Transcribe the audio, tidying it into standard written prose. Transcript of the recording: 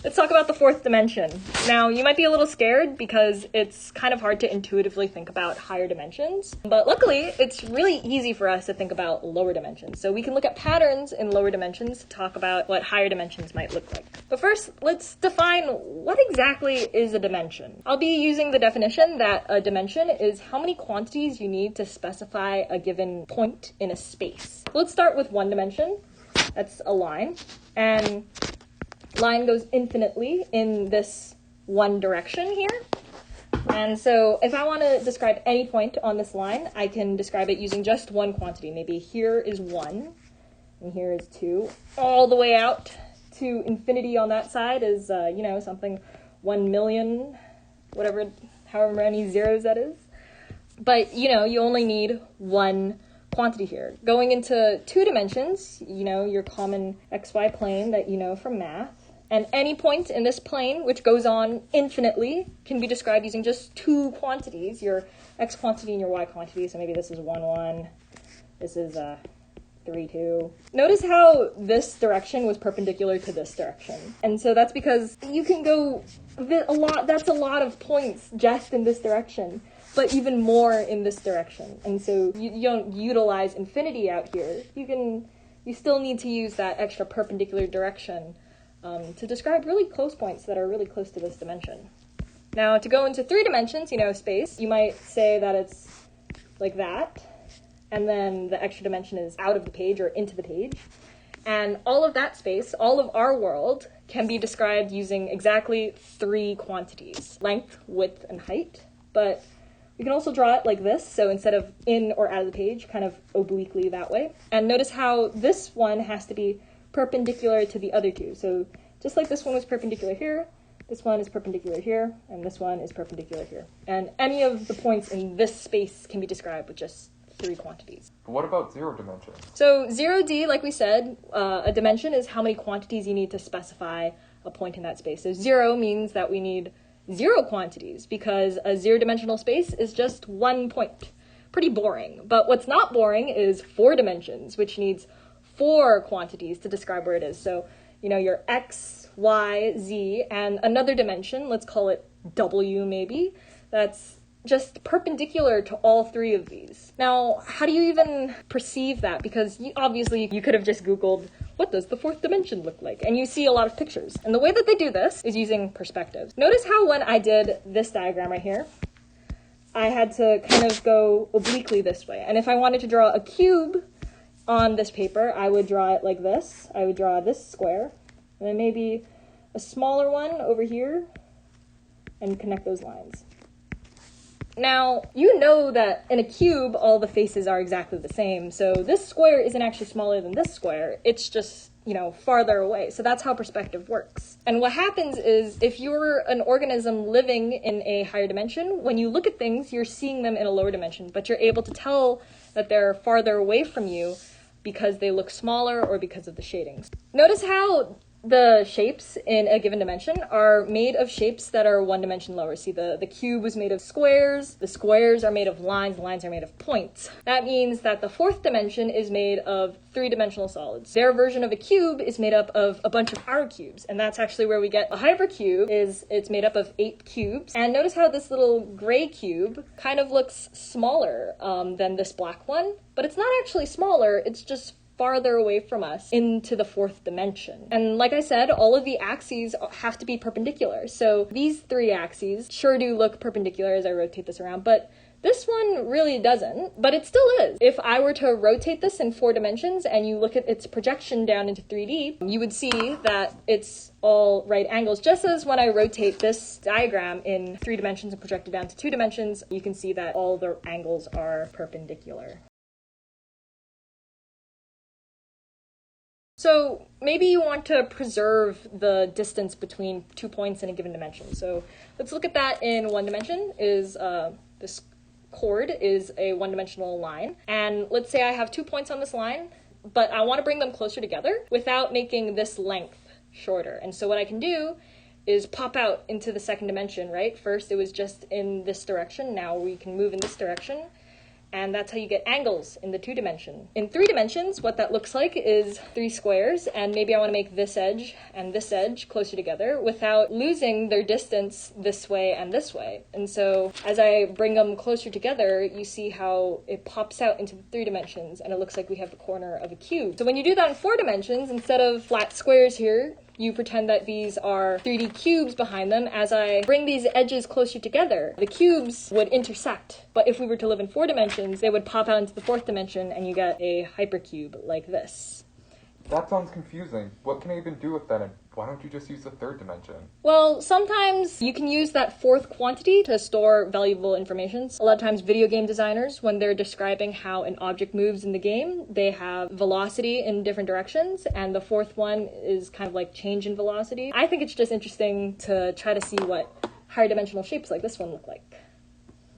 Let's talk about the fourth dimension. Now, you might be a little scared because it's kind of hard to intuitively think about higher dimensions, but luckily, it's really easy for us to think about lower dimensions. So we can look at patterns in lower dimensions to talk about what higher dimensions might look like. But first, let's define what exactly is a dimension. I'll be using the definition that a dimension is how many quantities you need to specify a given point in a space. Let's start with one dimension. That's a line, and line goes infinitely in this one direction here. And so if I want to describe any point on this line, I can describe it using just one quantity. Maybe here is 1, and here is 2. All the way out to infinity on that side is, something 1 million, however many zeros that is. But, you only need one quantity here. Going into 2 dimensions, your common xy plane that you know from math, and any point in this plane, which goes on infinitely, can be described using just 2 quantities, your x quantity and your y quantity. So maybe this is 1, 1, this is 3, 2. Notice how this direction was perpendicular to this direction. And so that's because you can go that's a lot of points just in this direction, but even more in this direction. And so you don't utilize infinity out here. You still need to use that extra perpendicular direction to describe really close points that are really close to this dimension. Now, to go into 3 dimensions, space, you might say that it's like that, and then the extra dimension is out of the page or into the page. And all of that space, all of our world, can be described using exactly 3 quantities: length, width, and height. But we can also draw it like this, so instead of in or out of the page, kind of obliquely that way. And notice how this one has to be perpendicular to the other 2. So just like this one was perpendicular here, this one is perpendicular here, and this one is perpendicular here. And any of the points in this space can be described with just 3 quantities. But what about 0 dimensions? So 0D, like we said, a dimension is how many quantities you need to specify a point in that space. So 0 means that we need 0 quantities, because a 0-dimensional space is just 1 point. Pretty boring. But what's not boring is 4 dimensions, which needs 4 quantities to describe where it is. So, your x, y, z, and another dimension, let's call it w maybe, that's just perpendicular to all 3 of these. Now, how do you even perceive that? Because obviously you could have just Googled, what does the 4th dimension look like? And you see a lot of pictures. And the way that they do this is using perspectives. Notice how when I did this diagram right here, I had to kind of go obliquely this way. And if I wanted to draw a cube on this paper, I would draw it like this. I would draw this square, and then maybe a smaller one over here, and connect those lines. Now, you know that in a cube, all the faces are exactly the same, so this square isn't actually smaller than this square, it's just, farther away. So that's how perspective works. And what happens is, if you're an organism living in a higher dimension, when you look at things, you're seeing them in a lower dimension, but you're able to tell that they're farther away from you because they look smaller or because of the shadings. Notice how the shapes in a given dimension are made of shapes that are 1 dimension lower. See, the cube was made of squares, the squares are made of lines, the lines are made of points. That means that the 4th dimension is made of 3-dimensional solids. Their version of a cube is made up of a bunch of our cubes, and that's actually where we get a hypercube. It's made up of 8 cubes. And notice how this little gray cube kind of looks smaller than this black one, but it's not actually smaller, it's just farther away from us into the 4th dimension. And like I said, all of the axes have to be perpendicular. So these 3 axes sure do look perpendicular as I rotate this around, but this one really doesn't, but it still is. If I were to rotate this in 4 dimensions and you look at its projection down into 3D, you would see that it's all right angles. Just as when I rotate this diagram in 3 dimensions and project it down to 2 dimensions, you can see that all the angles are perpendicular. So maybe you want to preserve the distance between 2 points in a given dimension. So let's look at that in 1 dimension. This chord is a 1-dimensional line. And let's say I have 2 points on this line, but I want to bring them closer together without making this length shorter. And so what I can do is pop out into the 2nd dimension, right? First it was just in this direction. Now we can move in this direction. And that's how you get angles in the 2 dimension. In 3 dimensions, what that looks like is 3 squares, and maybe I want to make this edge and this edge closer together without losing their distance this way and this way. And so as I bring them closer together, you see how it pops out into the 3 dimensions, and it looks like we have the corner of a cube. So when you do that in 4 dimensions, instead of flat squares here, you pretend that these are 3D cubes behind them. As I bring these edges closer together, the cubes would intersect. But if we were to live in 4 dimensions, they would pop out into the 4th dimension and you get a hypercube like this. That sounds confusing. What can I even do with that, and why don't you just use the 3rd dimension? Well, sometimes you can use that 4th quantity to store valuable information. A lot of times video game designers, when they're describing how an object moves in the game, they have velocity in different directions, and the 4th one is kind of like change in velocity. I think it's just interesting to try to see what higher dimensional shapes like this one look like.